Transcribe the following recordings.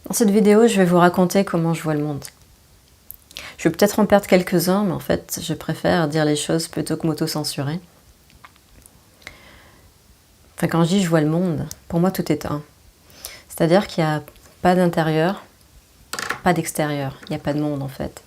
Dans cette vidéo, je vais vous raconter comment je vois le monde. Je vais peut-être en perdre quelques-uns, mais en fait, je préfère dire les choses plutôt que m'auto-censurer. Enfin, quand je dis je vois le monde, pour moi, tout est un. C'est-à-dire qu'il n'y a pas d'intérieur, pas d'extérieur. Il n'y a pas de monde, en fait.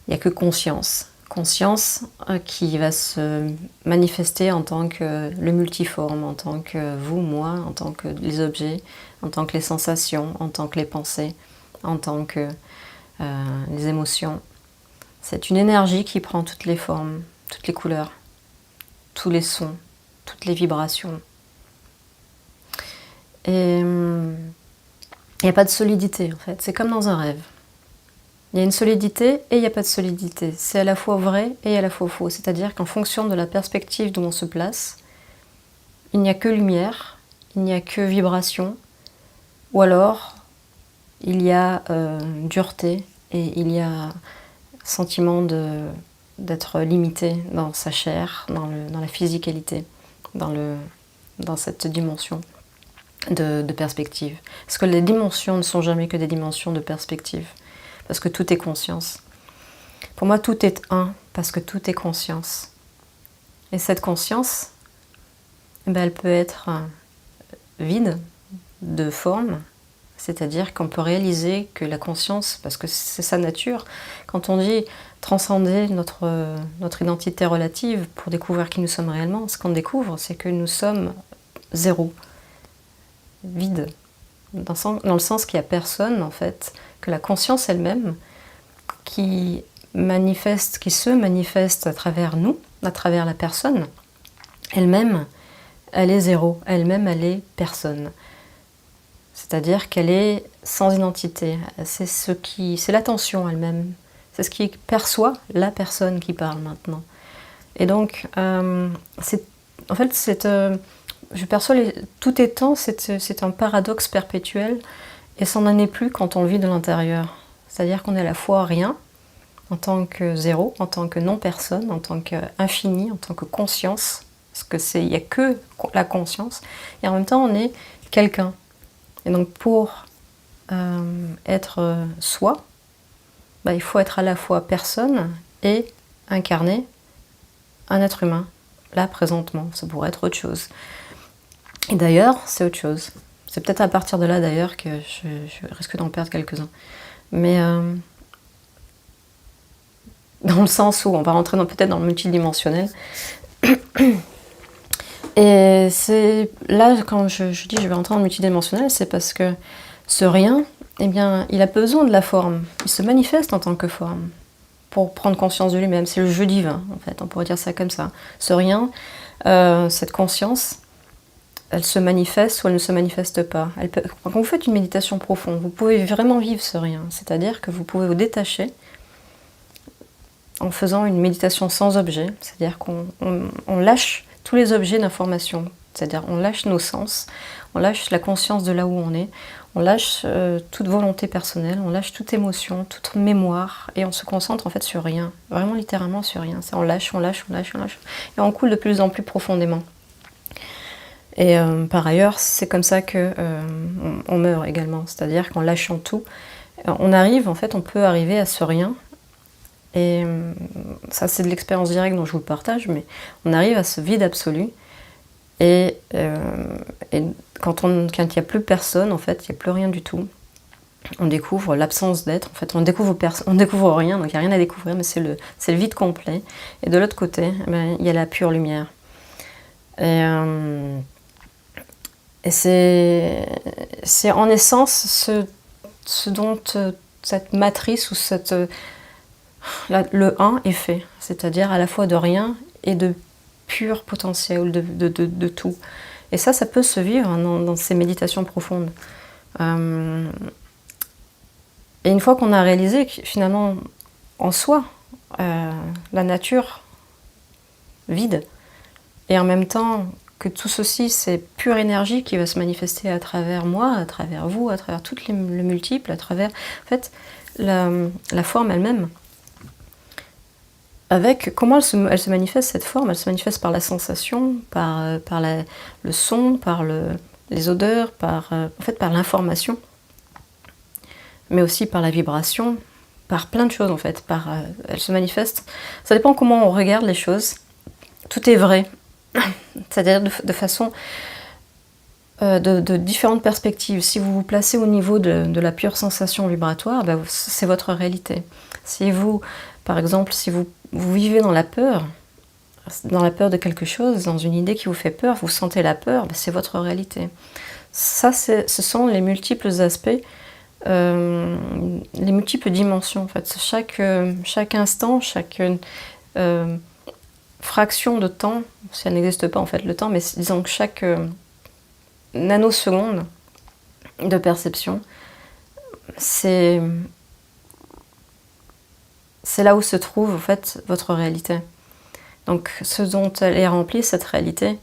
Il n'y a que conscience. Conscience qui va se manifester en tant que le multiforme, en tant que vous, moi, en tant que les objets, en tant que les sensations, en tant que les pensées, en tant que les émotions. C'est une énergie qui prend toutes les formes, toutes les couleurs, tous les sons, toutes les vibrations. Et il n'y a pas de solidité, en fait. C'est comme dans un rêve. Il y a une solidité et il n'y a pas de solidité. C'est à la fois vrai et à la fois faux. C'est-à-dire qu'en fonction de la perspective d'où on se place, il n'y a que lumière, il n'y a que vibration, ou alors il y a dureté et il y a sentiment d'être limité dans sa chair, dans la physicalité, dans cette dimension de perspective. Parce que les dimensions ne sont jamais que des dimensions de perspective. Parce que tout est conscience. Pour moi, tout est un, parce que tout est conscience. Et cette conscience, elle peut être vide de forme, c'est-à-dire qu'on peut réaliser que la conscience, parce que c'est sa nature, quand on dit transcender notre identité relative pour découvrir qui nous sommes réellement, ce qu'on découvre, c'est que nous sommes zéro, vide, dans le sens qu'il n'y a personne, en fait, que la conscience elle-même qui se manifeste à travers nous, à travers la personne, elle-même, elle est zéro, elle-même, elle est personne. C'est-à-dire qu'elle est sans identité. C'est l'attention elle-même. C'est ce qui perçoit la personne qui parle maintenant. Et donc, je perçois tout étant, c'est un paradoxe perpétuel. Et ça n'en est plus quand on le vit de l'intérieur. C'est-à-dire qu'on est à la fois rien, en tant que zéro, en tant que non-personne, en tant qu'infini, en tant que conscience, parce qu'il n'y a que la conscience, et en même temps on est quelqu'un. Et donc pour être soi, il faut être à la fois personne et incarner un être humain. Là, présentement, ça pourrait être autre chose. Et d'ailleurs, c'est autre chose. C'est peut-être à partir de là, d'ailleurs, que je risque d'en perdre quelques-uns. Mais dans le sens où on va rentrer peut-être dans le multidimensionnel. Et c'est là, quand je dis je vais rentrer dans le multidimensionnel, c'est parce que ce rien, eh bien, il a besoin de la forme. Il se manifeste en tant que forme pour prendre conscience de lui-même. C'est le jeu divin, en fait, on pourrait dire ça comme ça. Ce rien, cette conscience, elle se manifeste ou elle ne se manifeste pas. Quand vous faites une méditation profonde, vous pouvez vraiment vivre ce rien. C'est-à-dire que vous pouvez vous détacher en faisant une méditation sans objet. C'est-à-dire qu'on lâche tous les objets d'information. C'est-à-dire on lâche nos sens, on lâche la conscience de là où on est, on lâche toute volonté personnelle, on lâche toute émotion, toute mémoire, et on se concentre en fait sur rien. Vraiment littéralement sur rien. On lâche, on lâche, on lâche, on lâche. Et on coule de plus en plus profondément. Et par ailleurs, c'est comme ça qu'on meurt également. C'est-à-dire qu'en lâchant tout, on peut arriver à ce rien. Et ça, c'est de l'expérience directe dont je vous le partage, mais on arrive à ce vide absolu. Et quand il n'y a plus personne, en fait, il n'y a plus rien du tout. On découvre l'absence d'être. En fait, on découvre rien, donc il n'y a rien à découvrir, mais c'est le vide complet. Et de l'autre côté, il y a la pure lumière. Et c'est en essence ce dont cette matrice ou le un est fait, c'est-à-dire à la fois de rien et de pur potentiel, de tout. Et ça peut se vivre dans ces méditations profondes. Et une fois qu'on a réalisé que finalement, en soi, la nature vide, et en même temps que tout ceci, c'est pure énergie qui va se manifester à travers moi, à travers vous, à travers tout le multiple, à travers en fait, la forme elle-même. Avec comment elle se manifeste, cette forme? Elle se manifeste par la sensation, par le son, par les odeurs, par l'information. mais aussi par la vibration, par plein de choses en fait. Elle se manifeste. Ça dépend comment on regarde les choses. Tout est vrai, c'est-à-dire de façon, de différentes perspectives. Si vous vous placez au niveau de la pure sensation vibratoire, ben, c'est votre réalité. Si vous, par exemple, si vous vivez dans la peur de quelque chose, dans une idée qui vous fait peur, vous sentez la peur, ben, c'est votre réalité. Ça, ce sont les multiples aspects, les multiples dimensions en fait. Chaque instant, chaque fraction de temps, ça n'existe pas en fait le temps, mais disons que chaque nanoseconde de perception, c'est là où se trouve en fait votre réalité. Donc ce dont elle est remplie, cette réalité,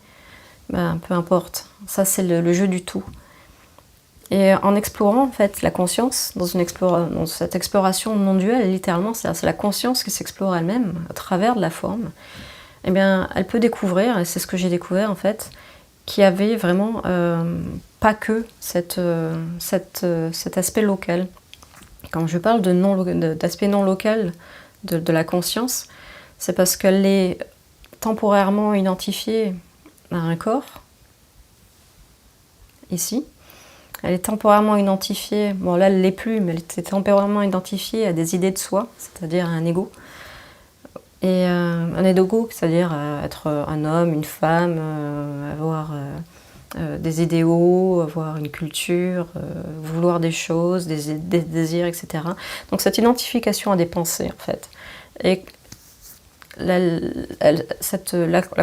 ben, peu importe. Ça c'est le jeu du tout. Et en explorant en fait la conscience, dans cette exploration non duelle, littéralement, c'est la conscience qui s'explore elle-même à travers de la forme, eh bien elle peut découvrir, et c'est ce que j'ai découvert en fait, qu'il y avait vraiment pas que cet aspect local. Quand je parle d'aspect non local de la conscience, c'est parce qu'elle est temporairement identifiée à un corps, ici. Elle est temporairement identifiée, bon là elle ne l'est plus, mais elle était temporairement identifiée à des idées de soi, c'est-à-dire à un ego. Et un ego, c'est-à-dire être un homme, une femme, avoir des idéaux, avoir une culture, vouloir des choses, des désirs, etc. Donc cette identification à des pensées, en fait. Et la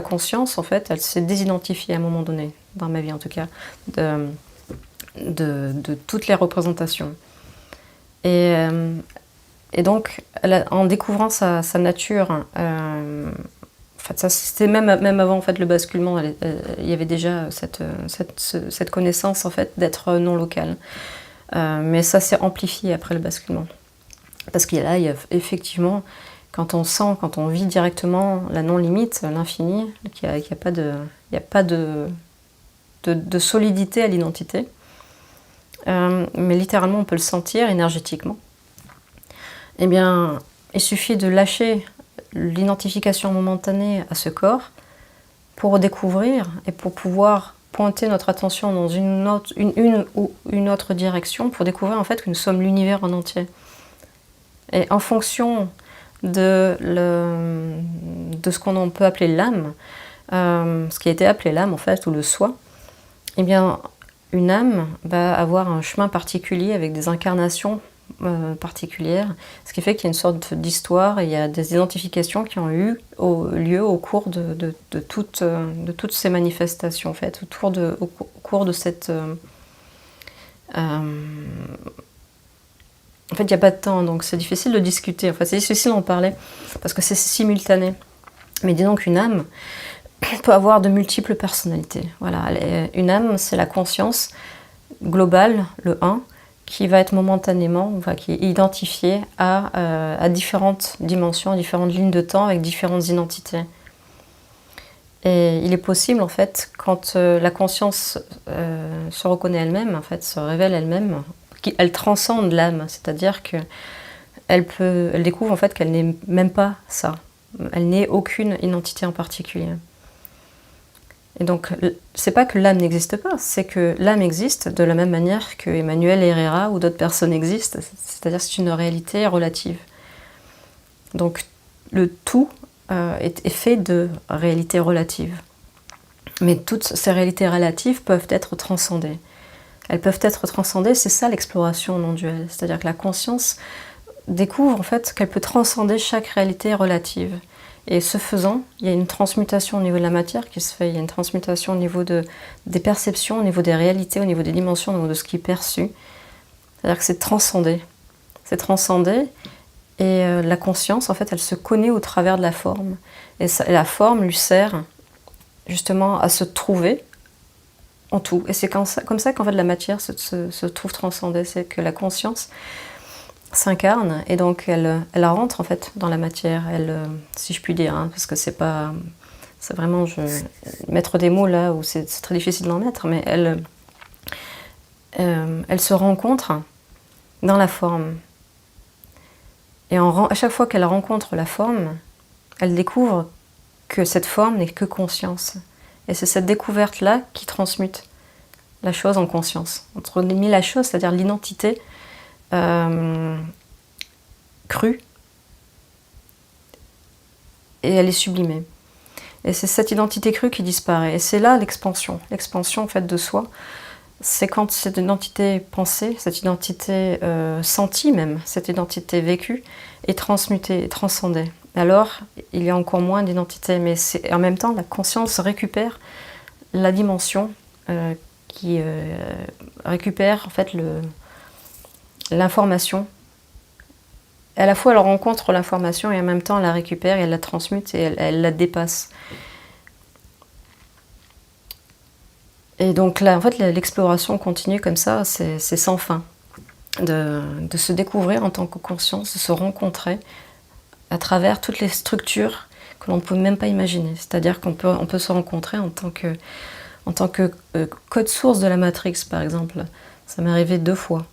conscience, en fait, elle s'est désidentifiée à un moment donné, dans ma vie en tout cas, de toutes les représentations. Et donc, en découvrant sa nature, en fait, ça, c'était même avant en fait, le basculement, il y avait déjà cette connaissance en fait, d'être non local. Mais ça s'est amplifié après le basculement. Parce qu'il y a effectivement, quand on vit directement la non-limite, l'infini, qu'il n'y a pas de solidité à l'identité. Mais littéralement, on peut le sentir énergétiquement. Eh bien, il suffit de lâcher l'identification momentanée à ce corps pour découvrir et pour pouvoir pointer notre attention dans une autre direction pour découvrir en fait que nous sommes l'univers en entier. Et en fonction de ce qu'on peut appeler l'âme, ce qui a été appelé l'âme en fait, ou le soi, eh bien, une âme va avoir un chemin particulier avec des incarnations particulières, ce qui fait qu'il y a une sorte d'histoire et il y a des identifications qui ont eu lieu au cours de toutes ces manifestations en fait, au cours de cette... en fait, il n'y a pas de temps, donc c'est difficile de discuter, enfin c'est difficile d'en parler, parce que c'est simultané. Mais disons qu'une âme peut avoir de multiples personnalités. Voilà, une âme, c'est la conscience globale, le un, qui va être momentanément, qui est identifié à différentes dimensions, différentes lignes de temps avec différentes identités. Et il est possible, en fait, quand la conscience se reconnaît elle-même, en fait, se révèle elle-même, elle transcende l'âme, c'est-à-dire qu'elle découvre en fait qu'elle n'est même pas ça. Elle n'est aucune identité en particulier. Et donc, c'est pas que l'âme n'existe pas, c'est que l'âme existe de la même manière que Emmanuel Herrera ou d'autres personnes existent, c'est-à-dire que c'est une réalité relative. Donc, le tout est fait de réalités relatives. Mais toutes ces réalités relatives peuvent être transcendées. Elles peuvent être transcendées, c'est ça l'exploration non duelle. C'est-à-dire que la conscience découvre en fait qu'elle peut transcender chaque réalité relative. Et ce faisant, il y a une transmutation au niveau de la matière qui se fait, il y a une transmutation au niveau des perceptions, au niveau des réalités, au niveau des dimensions, au niveau de ce qui est perçu. C'est-à-dire que c'est transcendé. C'est transcendé et la conscience, en fait, elle se connaît au travers de la forme. Et la forme lui sert justement à se trouver en tout. Et c'est comme ça qu'en fait la matière se trouve transcendée. C'est que la conscience s'incarne et donc elle rentre en fait dans la matière, si je puis dire, hein, parce que c'est vraiment mettre des mots là où c'est très difficile d'en mettre, mais elle se rencontre dans la forme. Et à chaque fois qu'elle rencontre la forme, elle découvre que cette forme n'est que conscience. Et c'est cette découverte-là qui transmute la chose en conscience. Entre guillemets, la chose, c'est-à-dire l'identité crue, et elle est sublimée. Et c'est cette identité crue qui disparaît. Et c'est là l'expansion. L'expansion en fait de soi, c'est quand cette identité pensée, cette identité sentie même, cette identité vécue, est transmutée, est transcendée. Alors, il y a encore moins d'identité, mais en même temps, la conscience récupère la dimension qui récupère en fait l'information. À la fois, elle rencontre l'information et en même temps, elle la récupère et elle la transmute et elle la dépasse. Et donc là, en fait, l'exploration continue comme ça, c'est sans fin. De se découvrir en tant que conscience, de se rencontrer à travers toutes les structures que l'on ne peut même pas imaginer. C'est-à-dire qu'on peut se rencontrer en tant que code source de la Matrix, par exemple. Ça m'est arrivé 2 fois.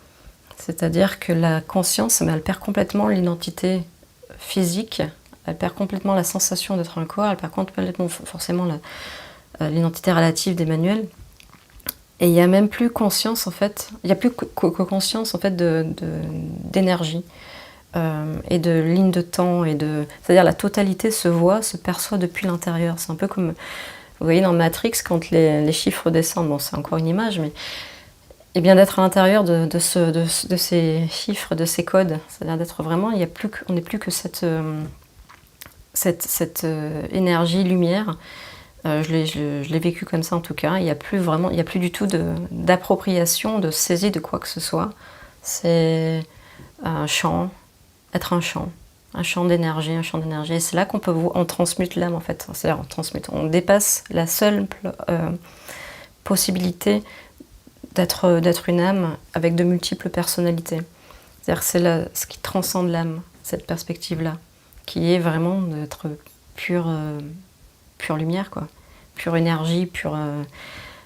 C'est-à-dire que la conscience, elle perd complètement l'identité physique, elle perd complètement la sensation d'être un corps, elle perd complètement forcément l'identité relative d'Emmanuel. Et il n'y a même plus conscience, en fait, il n'y a plus que conscience, en fait, d'énergie et de ligne de temps. C'est-à-dire la totalité se voit, se perçoit depuis l'intérieur. C'est un peu comme, vous voyez, dans Matrix, quand les chiffres descendent, bon, c'est encore une image, mais et bien d'être à l'intérieur de ces chiffres, de ces codes, c'est-à-dire d'être vraiment, on n'est plus que cette énergie, lumière. Je l'ai vécu comme ça en tout cas. Il n'y a plus du tout d'appropriation, de saisie de quoi que ce soit. C'est un champ, être un champ d'énergie, Et c'est là on transmute l'âme en fait. C'est-à-dire on dépasse la seule possibilité d'être une âme avec de multiples personnalités. C'est-à-dire c'est ce qui transcende l'âme, cette perspective-là, qui est vraiment d'être pure lumière, quoi. Pure énergie, pure...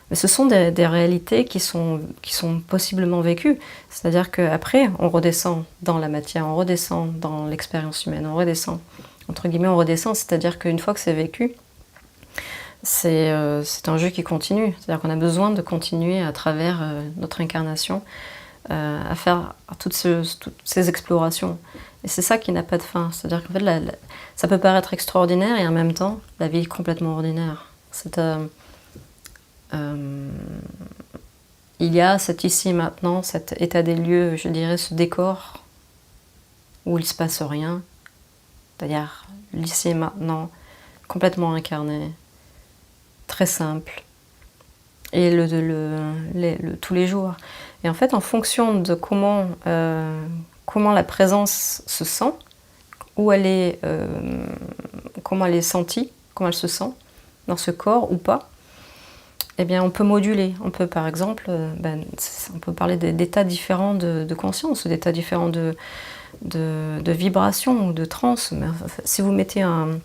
Mais ce sont des réalités qui sont possiblement vécues. C'est-à-dire qu'après, on redescend dans la matière, on redescend dans l'expérience humaine, on redescend, entre guillemets, c'est-à-dire qu'une fois que c'est vécu, c'est un jeu qui continue. C'est-à-dire qu'on a besoin de continuer à travers notre incarnation à faire toutes ces explorations. Et c'est ça qui n'a pas de fin. C'est-à-dire qu'en fait, ça peut paraître extraordinaire et en même temps, la vie est complètement ordinaire. Il y a cet ici et maintenant, cet état des lieux, je dirais, ce décor où il ne se passe rien. C'est-à-dire l'ici et maintenant, complètement incarné, très simple, et tous les jours. Et en fait, en fonction de comment la présence se sent, comment elle est sentie, comment elle se sent dans ce corps ou pas, eh bien, on peut moduler. On peut, par exemple, on peut parler d'états différents de conscience, ou d'états différents de vibration ou de transe. Mais si vous mettez un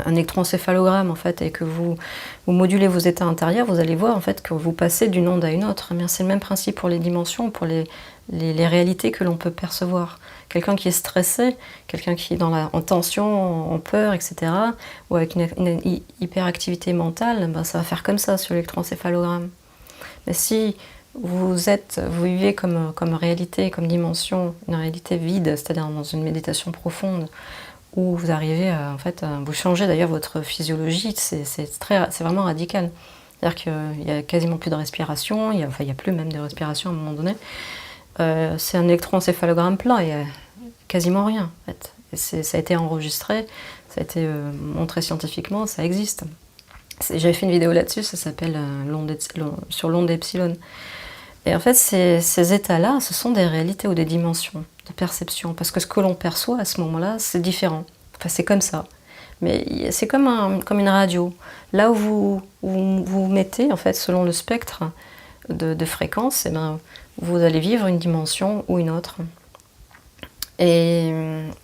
électroencéphalogramme en fait, et que vous modulez vos états intérieurs, vous allez voir en fait que vous passez d'une onde à une autre. Eh bien, c'est le même principe pour les dimensions, pour les réalités que l'on peut percevoir. Quelqu'un qui est stressé, quelqu'un qui est en tension, en peur, etc., ou avec une hyperactivité mentale, ça va faire comme ça sur l'électroencéphalogramme. Mais si vous vivez comme réalité, comme dimension, une réalité vide, c'est-à-dire dans une méditation profonde, où vous arrivez à vous changer d'ailleurs votre physiologie, c'est vraiment radical. C'est-à-dire qu'il n'y a quasiment plus de respiration, il n'y a plus même de respiration à un moment donné. C'est un électroencéphalogramme plat, il n'y a quasiment rien en fait. Et ça a été enregistré, ça a été montré scientifiquement, ça existe. J'avais fait une vidéo là-dessus, ça s'appelle sur l'onde epsilon. Et en fait, ces états-là, ce sont des réalités ou des dimensions de perception. Parce que ce que l'on perçoit à ce moment-là, c'est différent. Enfin, c'est comme ça. Mais c'est comme une radio. Là où vous mettez, en fait, selon le spectre de fréquence, vous allez vivre une dimension ou une autre. Et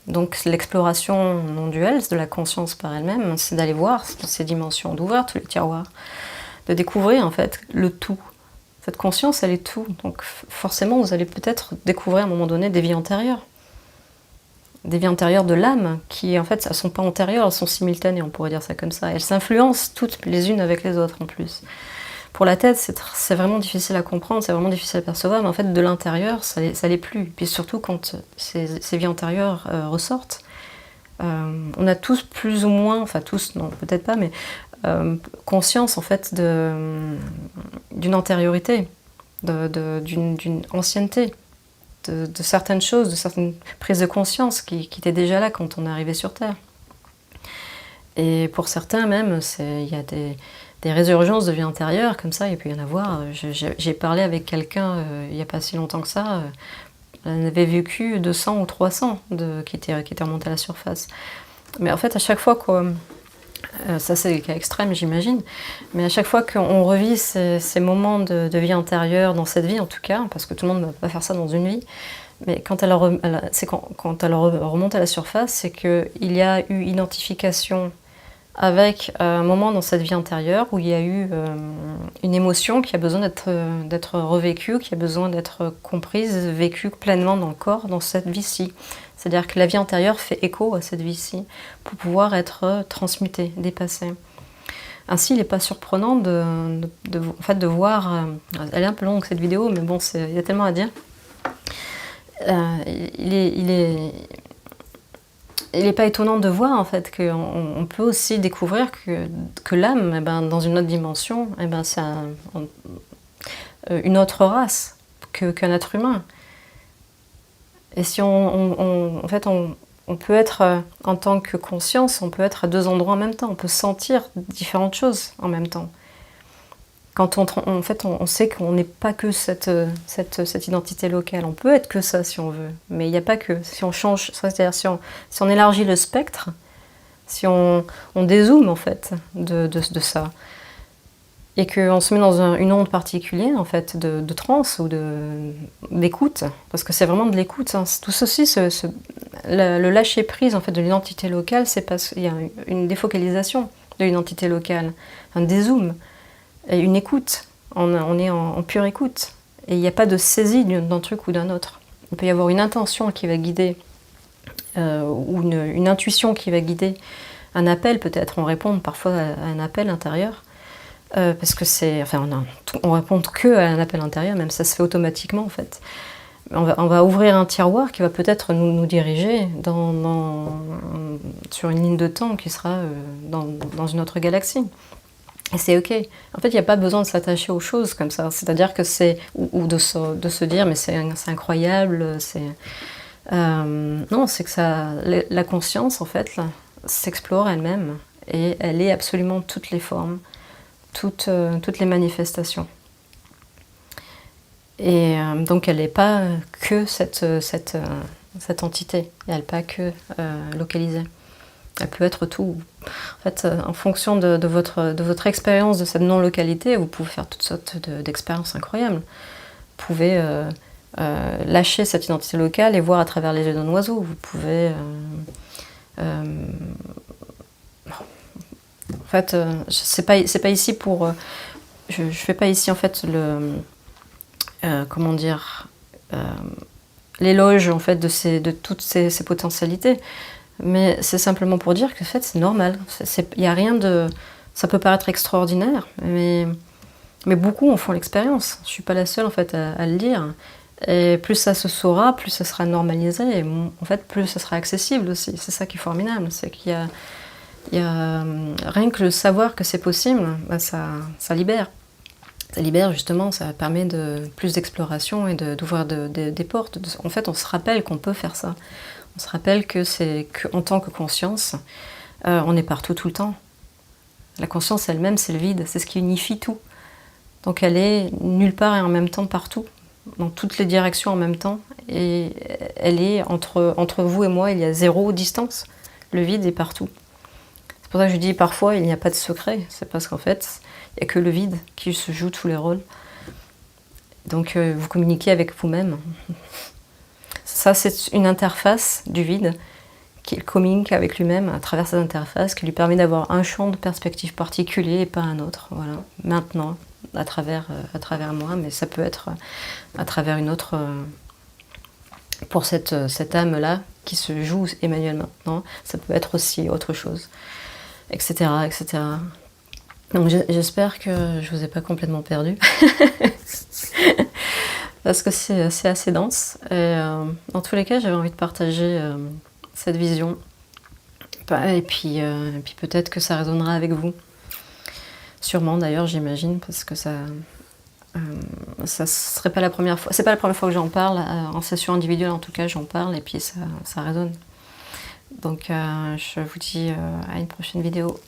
donc, l'exploration non duelle de la conscience par elle-même, c'est d'aller voir ces dimensions, d'ouvrir tous les tiroirs, de découvrir, en fait, le tout. Cette conscience, elle est tout. Donc forcément, vous allez peut-être découvrir à un moment donné des vies antérieures. Des vies antérieures de l'âme, qui en fait, elles ne sont pas antérieures, elles sont simultanées, on pourrait dire ça comme ça. Elles s'influencent toutes les unes avec les autres en plus. Pour la tête, c'est vraiment difficile à comprendre, c'est vraiment difficile à percevoir, mais en fait, de l'intérieur, ça l'est plus. Puis surtout quand ces vies antérieures ressortent, on a tous plus ou moins, enfin tous, non, peut-être pas, mais conscience en fait d'une antériorité, d'une ancienneté, de certaines choses, de certaines prises de conscience qui étaient déjà là quand on est arrivé sur Terre. Et pour certains même, il y a des résurgences de vie antérieure, comme ça, il peut y en avoir. J'ai parlé avec quelqu'un il n'y a pas si longtemps que ça, elle avait vécu 200 ou 300 qui étaient remontés à la surface. Mais en fait, à chaque fois ça c'est le cas extrême j'imagine, mais à chaque fois qu'on revit ces moments de vie antérieure, dans cette vie en tout cas, parce que tout le monde ne va pas faire ça dans une vie, mais quand elle remonte à la surface, c'est qu'il y a eu identification avec un moment dans cette vie antérieure où il y a eu une émotion qui a besoin d'être revécue, qui a besoin d'être comprise, vécue pleinement dans le corps, dans cette vie-ci. C'est-à-dire que la vie antérieure fait écho à cette vie-ci pour pouvoir être transmutée, dépassée. Ainsi, il n'est pas surprenant en fait, de voir... elle est un peu longue cette vidéo, mais bon, il y a tellement à dire. Il n'est pas étonnant de voir en fait qu'on peut aussi découvrir que l'âme, dans une autre dimension, c'est une autre race qu'un être humain. Et si en fait, on peut être, en tant que conscience, on peut être à deux endroits en même temps, on peut sentir différentes choses en même temps. Quand on sait qu'on n'est pas que cette identité locale, on peut être que ça si on veut, mais il n'y a pas que. Si on change, c'est-à-dire si on élargit le spectre, si on dézoome en fait de ça, et qu'on se met dans une onde particulière en fait de transe ou d'écoute, parce que c'est vraiment de l'écoute. Hein. Tout ceci, le lâcher prise en fait de l'identité locale, c'est parce qu'il y a une défocalisation de l'identité locale, un dézoom. Et une écoute, on est en pure écoute. Et il n'y a pas de saisie d'un truc ou d'un autre. Il peut y avoir une intention qui va guider, ou une intuition qui va guider, un appel peut-être. On répond parfois à un appel intérieur, parce que on répond que à un appel intérieur, même ça se fait automatiquement en fait. On va ouvrir un tiroir qui va peut-être nous diriger sur une ligne de temps qui sera dans une autre galaxie. Et c'est ok. En fait, il n'y a pas besoin de s'attacher aux choses comme ça. C'est-à-dire que ou de se dire, mais c'est incroyable. Non, c'est que la conscience, en fait, s'explore elle-même. Et elle est absolument toutes les formes, toutes les manifestations. Et donc, elle n'est pas que cette entité. Elle n'est pas que localisée. Elle peut être tout. En fait, en fonction de votre expérience de cette non-localité, vous pouvez faire toutes sortes d'expériences incroyables. Vous pouvez lâcher cette identité locale et voir à travers les yeux d'un oiseau. Vous pouvez... en fait, c'est pas ici pour... je fais pas ici, en fait, comment dire... l'éloge, en fait, de toutes ces potentialités. Mais c'est simplement pour dire que en fait, c'est normal. Il y a rien de... Ça peut paraître extraordinaire, mais beaucoup en font l'expérience. Je ne suis pas la seule en fait, à le dire. Et plus ça se saura, plus ça sera normalisé, et en fait, plus ça sera accessible aussi. C'est ça qui est formidable. C'est qu'il y a rien que le savoir que c'est possible, ça libère. Ça libère justement, ça permet plus d'exploration et d'ouvrir des portes. En fait, on se rappelle qu'on peut faire ça. On se rappelle qu'en tant que conscience, on est partout tout le temps. La conscience elle-même, c'est le vide, c'est ce qui unifie tout. Donc elle est nulle part et en même temps partout, dans toutes les directions en même temps. Et elle est entre vous et moi, il y a zéro distance. Le vide est partout. C'est pour ça que je dis parfois, il n'y a pas de secret. C'est parce qu'en fait, il n'y a que le vide qui se joue tous les rôles. Donc vous communiquez avec vous-même. Ça, c'est une interface du vide qu'il communique avec lui-même à travers cette interface qui lui permet d'avoir un champ de perspective particulier et pas un autre. Voilà, maintenant. à travers moi, mais ça peut être à travers une autre... pour cette âme-là qui se joue Emmanuel maintenant, ça peut être aussi autre chose, etc. etc. Donc j'espère que je vous ai pas complètement perdu. Parce que c'est assez dense. Et dans tous les cas, j'avais envie de partager cette vision. Et puis peut-être que ça résonnera avec vous. Sûrement d'ailleurs, j'imagine, parce que ça serait pas la première fois. C'est pas la première fois que j'en parle. En session individuelle, en tout cas, j'en parle et puis ça résonne. Donc je vous dis à une prochaine vidéo.